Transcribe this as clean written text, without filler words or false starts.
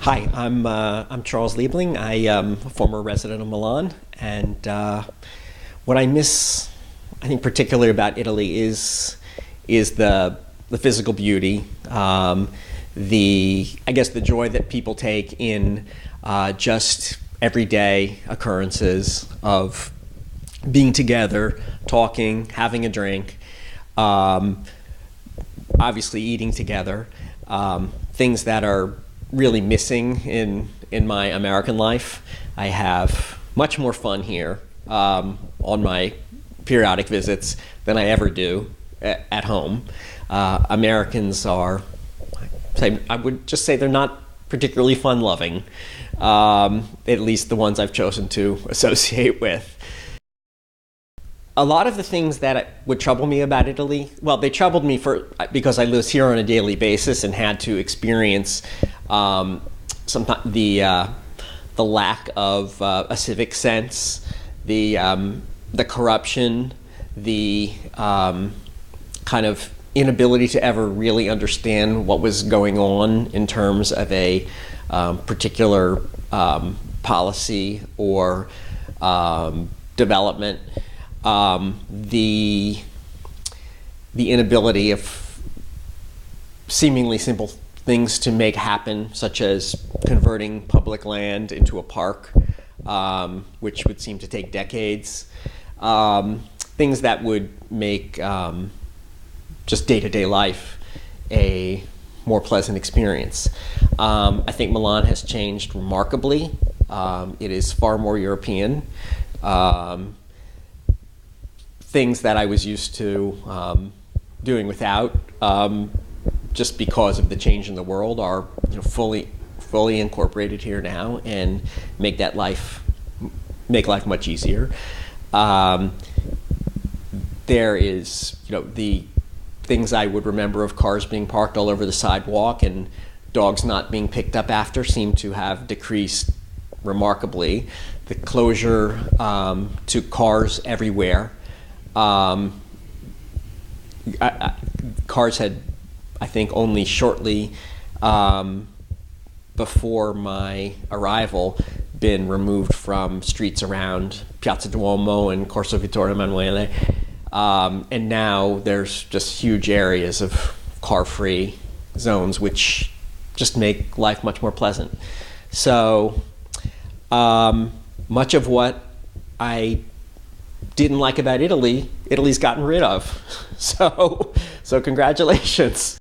Hi, I'm Charles Liebling. I am a former resident of Milan, and what I miss, I think, particularly about Italy is the physical beauty, I guess the joy that people take in just everyday occurrences of being together, talking, having a drink, obviously eating together, things that are really missing in my American life. I have much more fun here on my periodic visits than I ever do at home. Americans are, I would just say they're not particularly fun-loving, at least the ones I've chosen to associate with. A lot of the things that would trouble me about Italy, well, they troubled me because I lived here on a daily basis and had to experience sometimes the lack of a civic sense, the corruption, the kind of inability to ever really understand what was going on in terms of a particular policy or development. The inability of seemingly simple things to make happen, such as converting public land into a park, which would seem to take decades. Things that would make just day-to-day life a more pleasant experience. I think Milan has changed remarkably. It is far more European. Things that I was used to doing without, just because of the change in the world, are fully incorporated here now and make life much easier. There is the things I would remember of cars being parked all over the sidewalk and dogs not being picked up after seem to have decreased remarkably. The closure to cars everywhere. Cars had, I think, only shortly before my arrival been removed from streets around Piazza Duomo and Corso Vittorio Emanuele, and now there's just huge areas of car-free zones, which just make life much more pleasant. So much of what I didn't like about Italy's gotten rid of. So congratulations.